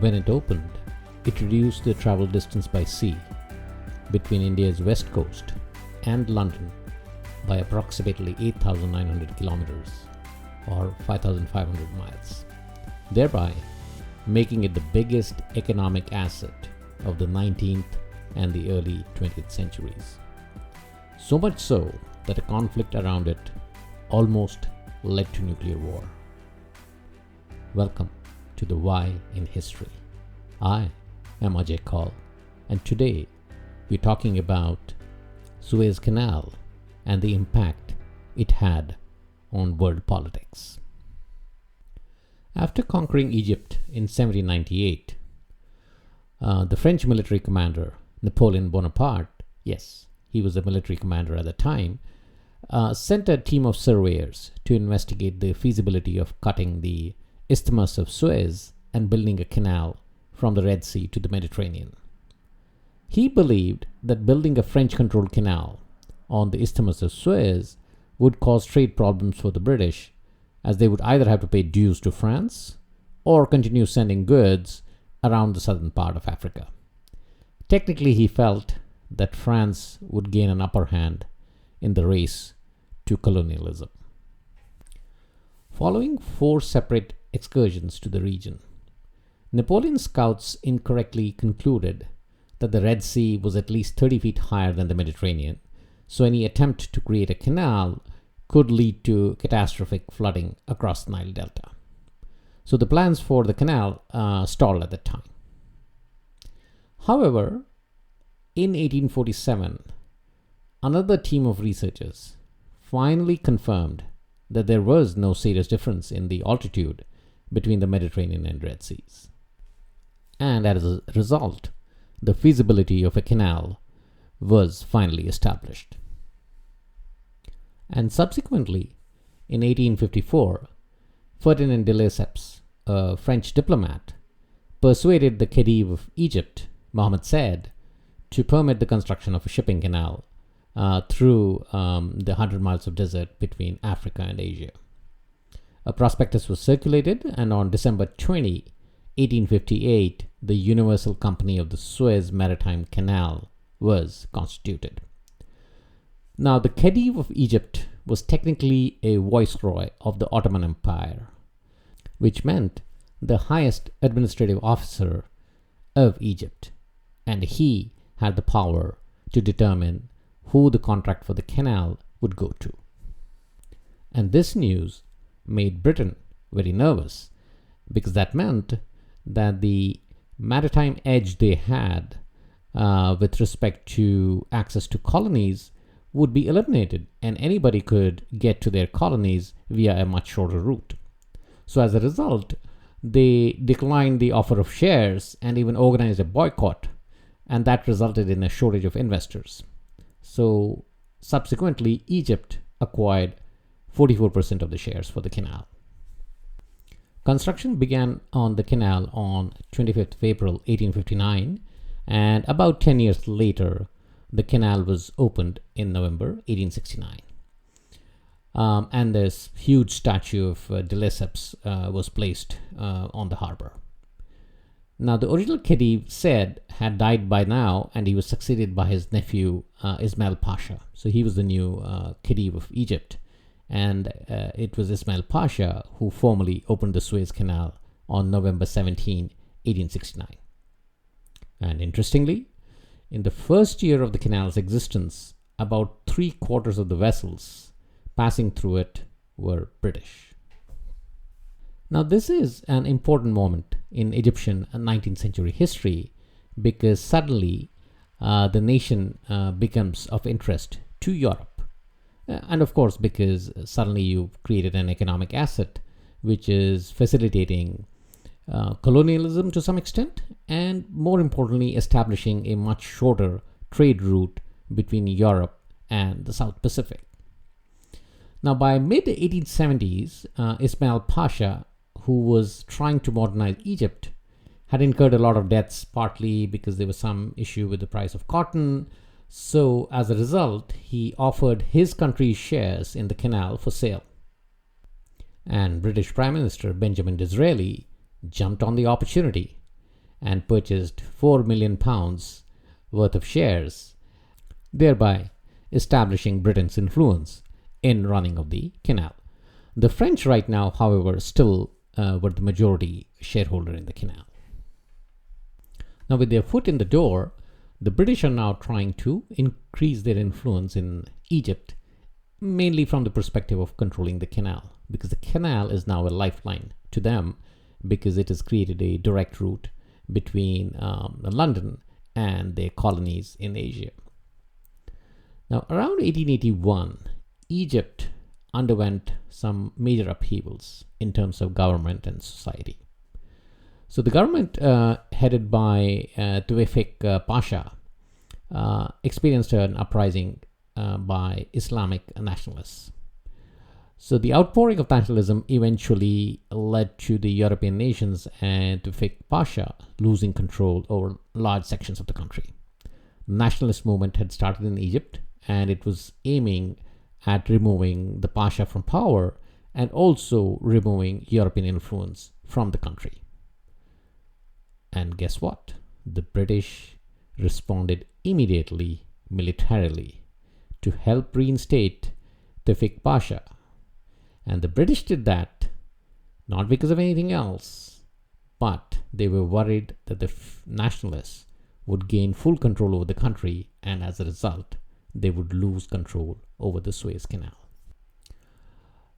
When it opened, it reduced the travel distance by sea between India's west coast and London by approximately 8,900 kilometers or 5,500 miles, thereby making it the biggest economic asset of the 19th and the early 20th centuries. So much so that a conflict around it almost led to nuclear war. Welcome to the Why in History. I am Ajay Kaul, and today we're talking about Suez Canal and the impact it had on world politics. After conquering Egypt in 1798, the French military commander Napoleon Bonaparte, yes, he was a military commander at the time, sent a team of surveyors to investigate the feasibility of cutting the Isthmus of Suez and building a canal from the Red Sea to the Mediterranean. He believed that building a French-controlled canal on the Isthmus of Suez would cause trade problems for the British, as they would either have to pay dues to France or continue sending goods around the southern part of Africa. Technically, he felt that France would gain an upper hand in the race to colonialism. Following 4 separate excursions to the region, Napoleon's scouts incorrectly concluded that the Red Sea was at least 30 feet higher than the Mediterranean, so any attempt to create a canal could lead to catastrophic flooding across the Nile Delta. So the plans for the canal stalled at that time. However, in 1847, another team of researchers finally confirmed that there was no serious difference in the altitude between the Mediterranean and Red Seas. And as a result, the feasibility of a canal was finally established. And subsequently, in 1854, Ferdinand de Lesseps, a French diplomat, persuaded the Khedive of Egypt, Mohammed Said, to permit the construction of a shipping canal through the 100 miles of desert between Africa and Asia. A prospectus was circulated, and on December 20, 1858, the Universal Company of the Suez Maritime Canal was constituted. Now, the Khedive of Egypt was technically a viceroy of the Ottoman Empire, which meant the highest administrative officer of Egypt, and he had the power to determine who the contract for the canal would go to. And this news made Britain very nervous, because that meant that the maritime edge they had with respect to access to colonies would be eliminated, and anybody could get to their colonies via a much shorter route. So as a result, they declined the offer of shares and even organized a boycott, and that resulted in a shortage of investors. So subsequently, Egypt acquired 44% of the shares for the canal. Construction began on the canal on 25th of April 1859, and about 10 years later, the canal was opened in November 1869. And this huge statue of de Lesseps was placed on the harbor. Now, the original Khedive Said had died by now, and he was succeeded by his nephew Ismail Pasha. So he was the new Khedive of Egypt, and it was Ismail Pasha who formally opened the Suez Canal on November 17, 1869. And interestingly, in the first year of the canal's existence, about 3/4 of the vessels passing through it were British. Now, this is an important moment in Egyptian 19th century history, because suddenly the nation becomes of interest to Europe. And of course, because suddenly you've created an economic asset which is facilitating colonialism to some extent, and more importantly, establishing a much shorter trade route between Europe and the South Pacific. Now, by mid-1870s, Ismail Pasha, who was trying to modernize Egypt, had incurred a lot of debts, partly because there was some issue with the price of cotton. So as a result, he offered his country's shares in the canal for sale. And British Prime Minister Benjamin Disraeli jumped on the opportunity and purchased £4 million worth of shares, thereby establishing Britain's influence in running of the canal. The French right now, however, still were the majority shareholder in the canal. Now, with their foot in the door, the British are now trying to increase their influence in Egypt, mainly from the perspective of controlling the canal, because the canal is now a lifeline to them, because it has created a direct route between London and their colonies in Asia. Now, around 1881, Egypt underwent some major upheavals in terms of government and society. So the government headed by Tewfik Pasha experienced an uprising by Islamic nationalists. So the outpouring of nationalism eventually led to the European nations and Tewfik Pasha losing control over large sections of the country. The nationalist movement had started in Egypt, and it was aiming at removing the Pasha from power and also removing European influence from the country. And guess what? The British responded immediately militarily to help reinstate Tewfik Pasha. And the British did that not because of anything else, but they were worried that the nationalists would gain full control over the country, and as a result, they would lose control over the Suez Canal.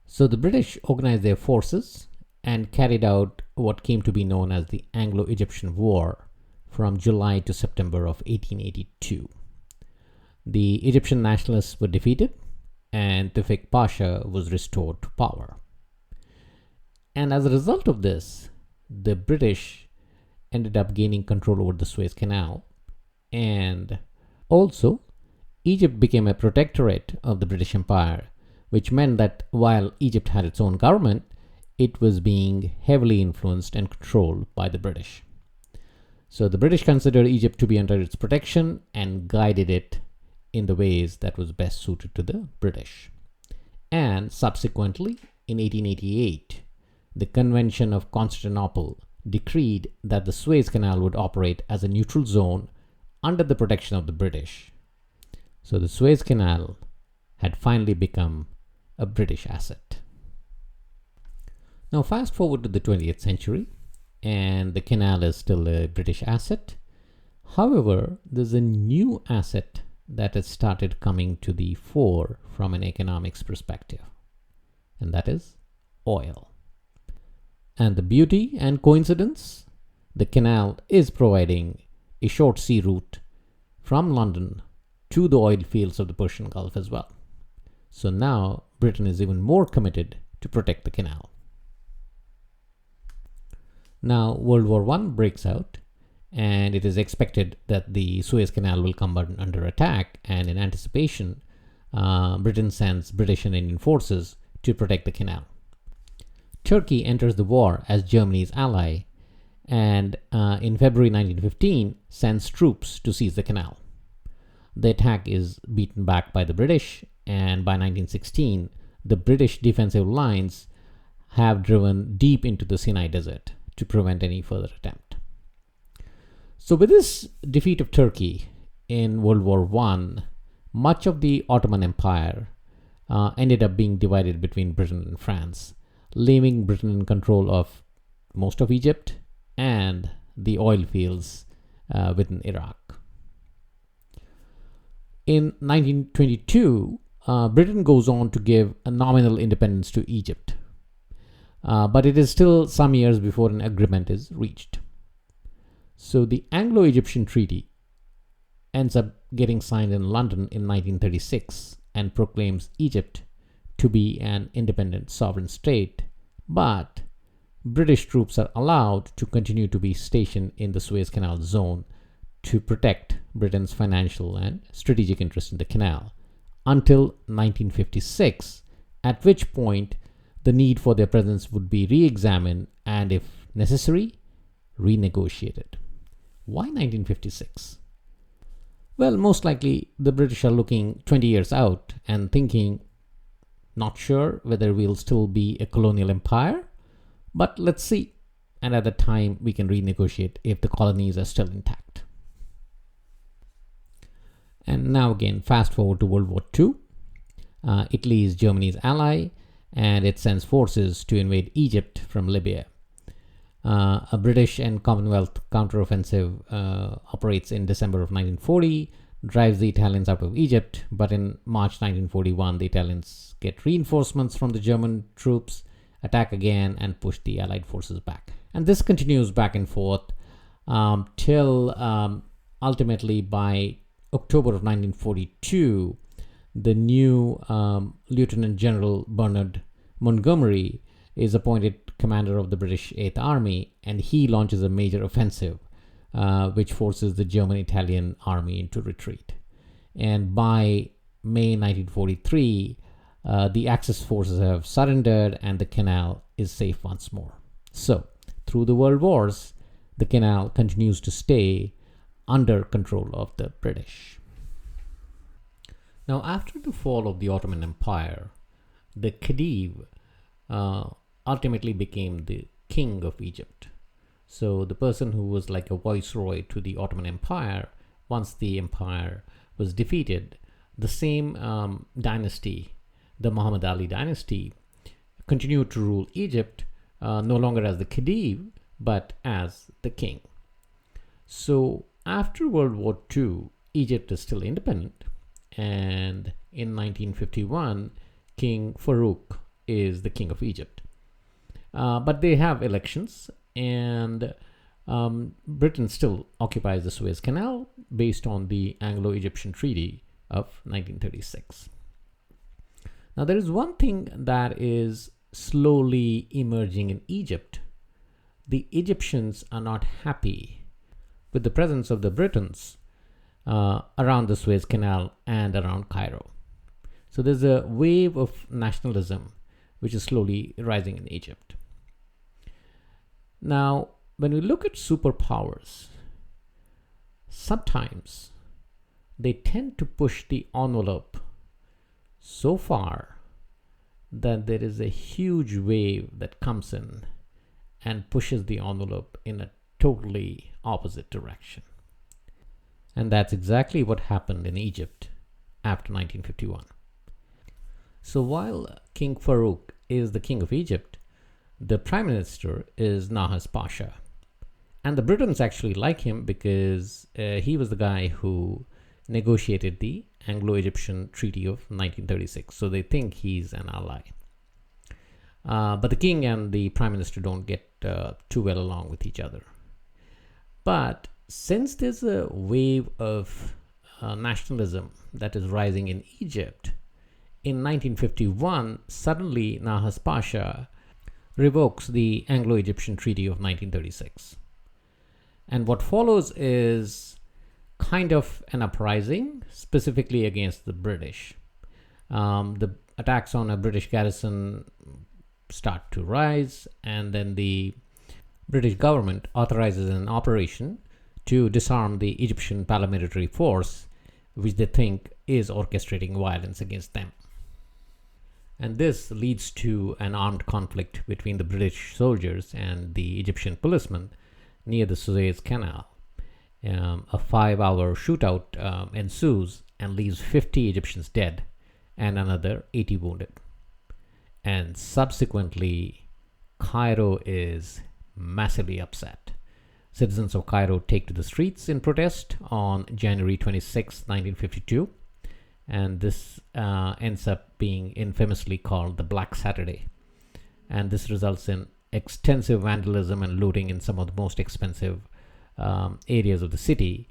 So the British organized their forces and carried out what came to be known as the Anglo-Egyptian War from July to September of 1882. The Egyptian nationalists were defeated, and Tewfik Pasha was restored to power. And as a result of this, the British ended up gaining control over the Suez Canal, and also Egypt became a protectorate of the British Empire, which meant that while Egypt had its own government, it was being heavily influenced and controlled by the British. So the British considered Egypt to be under its protection and guided it in the ways that was best suited to the British. And subsequently, in 1888, the Convention of Constantinople decreed that the Suez Canal would operate as a neutral zone under the protection of the British. So the Suez Canal had finally become a British asset. Now fast forward to the 20th century, and the canal is still a British asset. However, there's a new asset that has started coming to the fore from an economics perspective, and that is oil. And the beauty and coincidence, the canal is providing a short sea route from London to the oil fields of the Persian Gulf as well. So now Britain is even more committed to protect the canal. Now World War I breaks out, and it is expected that the Suez Canal will come under attack, and in anticipation, Britain sends British and Indian forces to protect the canal. Turkey enters the war as Germany's ally, and in February 1915 sends troops to seize the canal. The attack is beaten back by the British, and by 1916, the British defensive lines have driven deep into the Sinai Desert to prevent any further attempt. So with this defeat of Turkey in World War I, much of the Ottoman Empire ended up being divided between Britain and France, leaving Britain in control of most of Egypt and the oil fields within Iraq. In 1922, Britain goes on to give a nominal independence to Egypt, but it is still some years before an agreement is reached. So the Anglo-Egyptian Treaty ends up getting signed in London in 1936 and proclaims Egypt to be an independent sovereign state, but British troops are allowed to continue to be stationed in the Suez Canal zone to protect Britain's financial and strategic interest in the canal until 1956, at which point the need for their presence would be re-examined and, if necessary, renegotiated. Why 1956? Well, most likely the British are looking 20 years out and thinking, not sure whether we'll still be a colonial empire, but let's see. and at the time we can renegotiate if the colonies are still intact. And now again, fast forward to World War II. Italy is Germany's ally, and it sends forces to invade Egypt from Libya. A British and Commonwealth counteroffensive operates in December of 1940, drives the Italians out of Egypt, but in March 1941, the Italians get reinforcements from the German troops, attack again, and push the Allied forces back. And this continues back and forth till ultimately by October of 1942, the new Lieutenant General Bernard Montgomery is appointed commander of the British 8th Army, and he launches a major offensive which forces the German-Italian army into retreat. And by May 1943, the Axis forces have surrendered and the canal is safe once more. So, through the World Wars, the canal continues to stay under control of the British. Now, after the fall of the Ottoman Empire, the Khedive ultimately became the king of Egypt. So the person who was like a viceroy to the Ottoman Empire, once the empire was defeated, the same dynasty, the Muhammad Ali dynasty, continued to rule Egypt, no longer as the Khedive, but as the king. So after World War II, Egypt is still independent, and in 1951, King Farouk is the king of Egypt. But they have elections, and Britain still occupies the Suez Canal based on the Anglo-Egyptian Treaty of 1936. Now, there is one thing that is slowly emerging in Egypt. The Egyptians are not happy with the presence of the Britons around the Suez Canal and around Cairo. So there's a wave of nationalism which is slowly rising in Egypt. Now, when we look at superpowers, sometimes they tend to push the envelope so far that there is a huge wave that comes in and pushes the envelope in a totally opposite direction. And that's exactly what happened in Egypt after 1951. So while King Farouk is the king of Egypt, the prime minister is Nahas Pasha. And the Britons actually like him because he was the guy who negotiated the Anglo-Egyptian Treaty of 1936. So they think he's an ally. But the king and the prime minister don't get too well along with each other. But since there's a wave of nationalism that is rising in Egypt, in 1951, suddenly Nahas Pasha revokes the Anglo-Egyptian Treaty of 1936. And what follows is kind of an uprising, specifically against the British. The attacks on a British garrison start to rise, and then the British government authorizes an operation to disarm the Egyptian paramilitary force, which they think is orchestrating violence against them. And this leads to an armed conflict between the British soldiers and the Egyptian policemen near the Suez Canal. A 5-hour shootout ensues and leaves 50 Egyptians dead and another 80 wounded. And subsequently, Cairo is massively upset. Citizens of Cairo take to the streets in protest on January 26, 1952. And this ends up being infamously called the Black Saturday. And this results in extensive vandalism and looting in some of the most expensive areas of the city.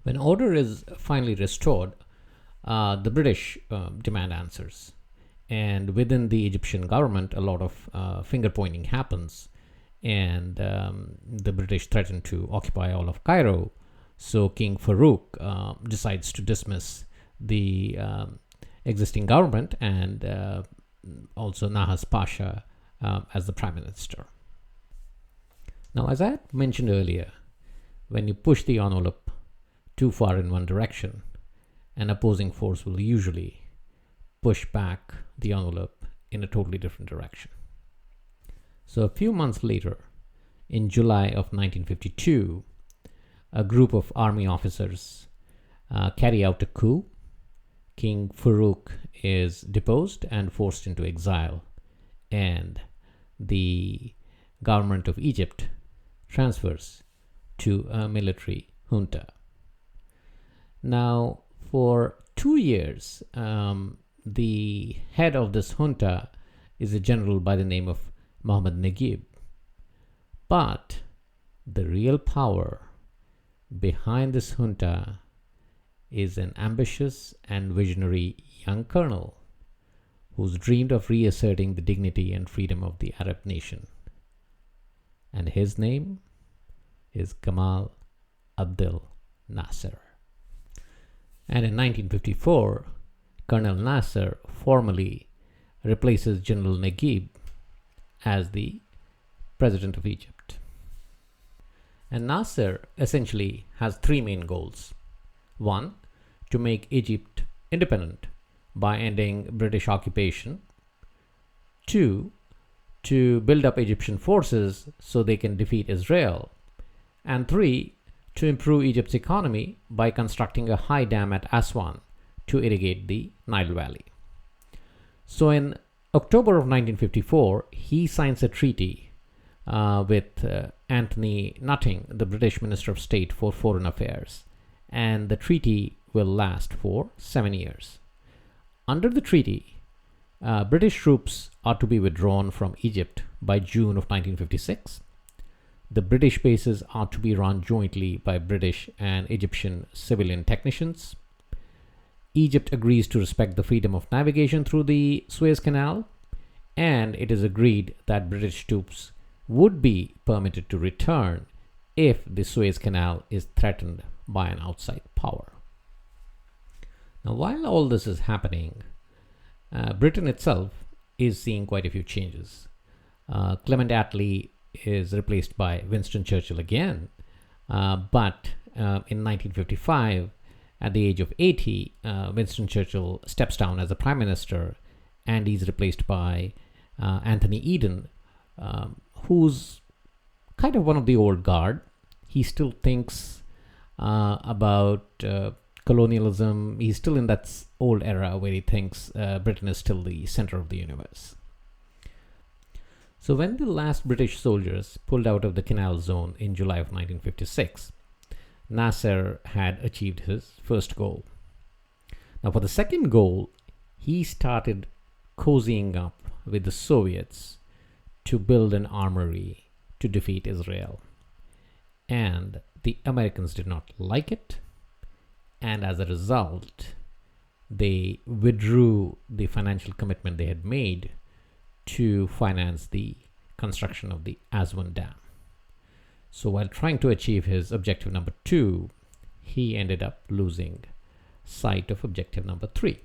When order is finally restored, the British demand answers. And within the Egyptian government, a lot of finger pointing happens. And the British threaten to occupy all of Cairo. So King Farouk decides to dismiss the existing government and also Nahas Pasha as the prime minister. Now, as I had mentioned earlier, when you push the envelope too far in one direction, an opposing force will usually push back the envelope in a totally different direction. So a few months later, in July of 1952, a group of army officers carry out a coup. King Farouk is deposed and forced into exile, and the government of Egypt transfers to a military junta. Now, for 2 years, the head of this junta is a general by the name of Mohammed Naguib. But the real power behind this junta is an ambitious and visionary young colonel who's dreamed of reasserting the dignity and freedom of the Arab nation. And his name is Gamal Abdel Nasser. And in 1954, Colonel Nasser formally replaces General Naguib as the President of Egypt. And Nasser essentially has three main goals. One, to make Egypt independent by ending British occupation. Two, to build up Egyptian forces so they can defeat Israel. And three, to improve Egypt's economy by constructing a high dam at Aswan to irrigate the Nile Valley. So in October of 1954, he signs a treaty with Anthony Nutting, the British Minister of State for Foreign Affairs, and the treaty will last for 7 years. Under the treaty, British troops are to be withdrawn from Egypt by June of 1956. The British bases are to be run jointly by British and Egyptian civilian technicians. Egypt agrees to respect the freedom of navigation through the Suez Canal, and it is agreed that British troops would be permitted to return if the Suez Canal is threatened by an outside power. Now, while all this is happening, Britain itself is seeing quite a few changes. Clement Attlee is replaced by Winston Churchill again, but in 1955, at the age of 80, Winston Churchill steps down as a prime minister, and he's replaced by Anthony Eden, who's kind of one of the old guard. He still thinks about colonialism. He's still in that old era where he thinks Britain is still the center of the universe. So when the last British soldiers pulled out of the Canal Zone in July of 1956, Nasser had achieved his first goal. Now for the second goal, he started cozying up with the Soviets to build an armory to defeat Israel. And the Americans did not like it, and as a result, they withdrew the financial commitment they had made to finance the construction of the Aswan Dam. So while trying to achieve his objective number 2, he ended up losing sight of objective number 3.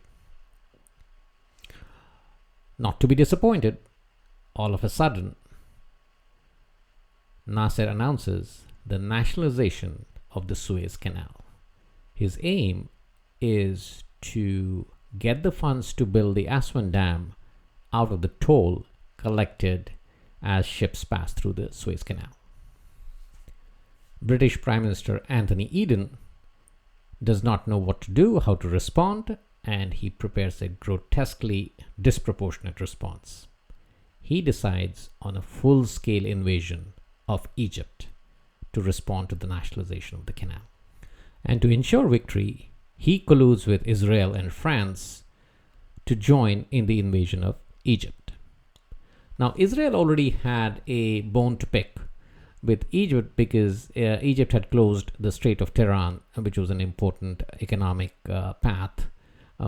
Not to be disappointed, all of a sudden, Nasser announces the nationalization of the Suez Canal. His aim is to get the funds to build the Aswan Dam out of the toll collected as ships pass through the Suez Canal. British Prime Minister Anthony Eden does not know what to do, how to respond, and he prepares a grotesquely disproportionate response. He decides on a full-scale invasion of Egypt to respond to the nationalization of the canal. And to ensure victory, he colludes with Israel and France to join in the invasion of Egypt. Now, Israel already had a bone to pick with Egypt because Egypt had closed the Strait of Tehran, which was an important economic path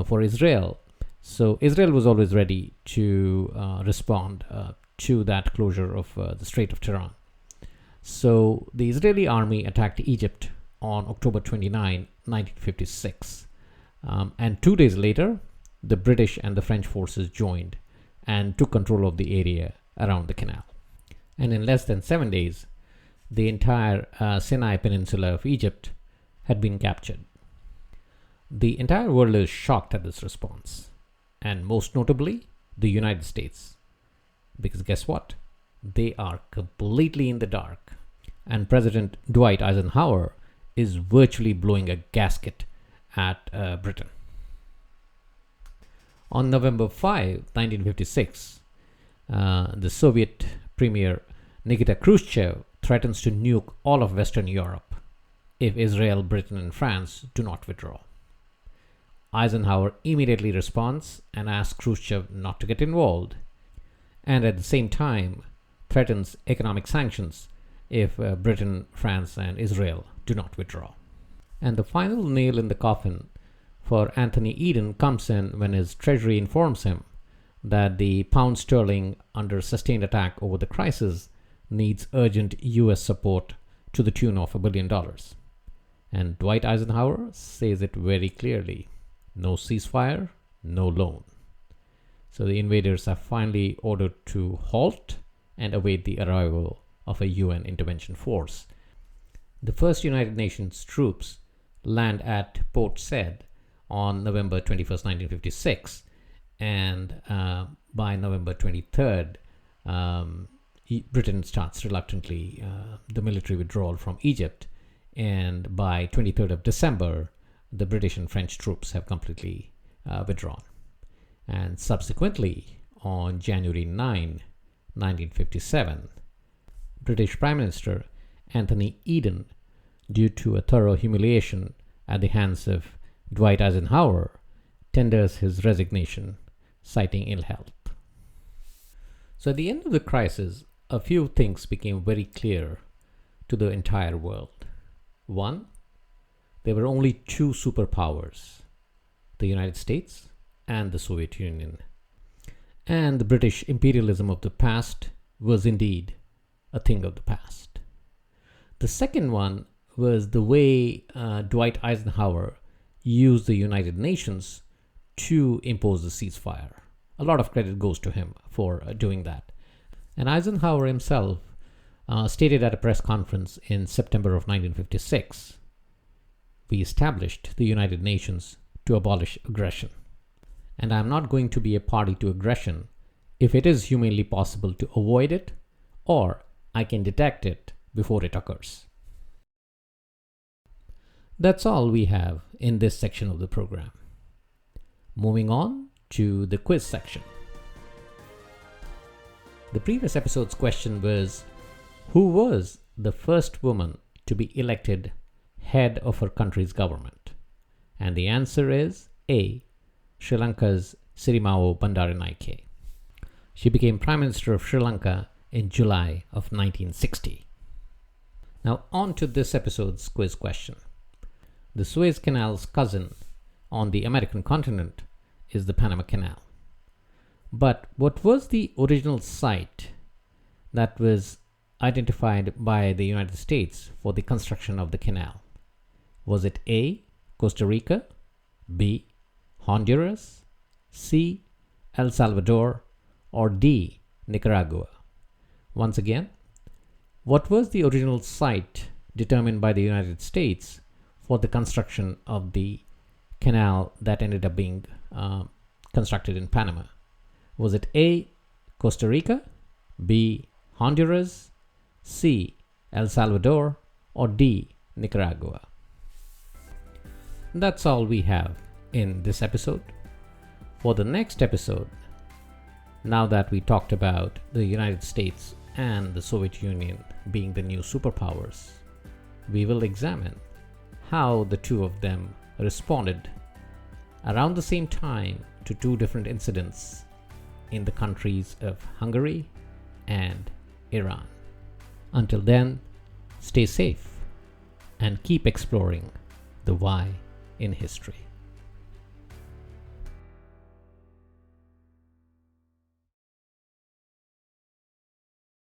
for Israel. So Israel was always ready to respond to that closure of the Strait of Tehran. So the Israeli army attacked Egypt on October 29, 1956. And 2 days later, the British and the French forces joined and took control of the area around the canal. And in less than 7 days, the entire Sinai Peninsula of Egypt had been captured. The entire world is shocked at this response, and most notably, the United States. Because guess what? they are completely in the dark. And President Dwight Eisenhower is virtually blowing a gasket at Britain. On November 5, 1956, the Soviet Premier Nikita Khrushchev threatens to nuke all of Western Europe if Israel, Britain, and France do not withdraw. Eisenhower immediately responds and asks Khrushchev not to get involved, and at the same time threatens economic sanctions if Britain, France, and Israel do not withdraw. And the final nail in the coffin for Anthony Eden comes in when his treasury informs him that the pound sterling, under sustained attack over the crisis, needs urgent US support to the tune of $1 billion. And Dwight Eisenhower says it very clearly: no ceasefire, no loan. So the invaders are finally ordered to halt and await the arrival of a UN intervention force. The first United Nations troops land at Port Said on November 21st, 1956, and by November 23rd, Britain starts reluctantly the military withdrawal from Egypt, and by 23rd of December, the British and French troops have completely withdrawn. And subsequently, on January 9, 1957, British Prime Minister Anthony Eden, due to a thorough humiliation at the hands of Dwight Eisenhower, tenders his resignation, citing ill health. So at the end of the crisis, a few things became very clear to the entire world. One, there were only two superpowers, the United States and the Soviet Union. And the British imperialism of the past was indeed a thing of the past. The second one was the way Dwight Eisenhower used the United Nations to impose the ceasefire. A lot of credit goes to him for doing that. And Eisenhower himself stated at a press conference in September of 1956, "We established the United Nations to abolish aggression. And I'm not going to be a party to aggression if it is humanly possible to avoid it, or I can detect it before it occurs." That's all we have in this section of the program. Moving on to the quiz section. The previous episode's question was, who was the first woman to be elected head of her country's government? And the answer is A, Sri Lanka's Sirimao Bandaranaike. She became Prime Minister of Sri Lanka in July of 1960. Now on to this episode's quiz question. The Suez Canal's cousin on the American continent is the Panama Canal. But what was the original site that was identified by the United States for the construction of the canal? Was it A, Costa Rica, B, Honduras, C, El Salvador, or D, Nicaragua? Once again, what was the original site determined by the United States for the construction of the canal that ended up being constructed in Panama? Was it A, Costa Rica, B, Honduras, C, El Salvador, or D, Nicaragua? That's all we have in this episode. For the next episode, now that we talked about the United States and the Soviet Union being the new superpowers, we will examine how the two of them responded around the same time to two different incidents in the countries of Hungary and Iran. Until then, stay safe and keep exploring the why in history.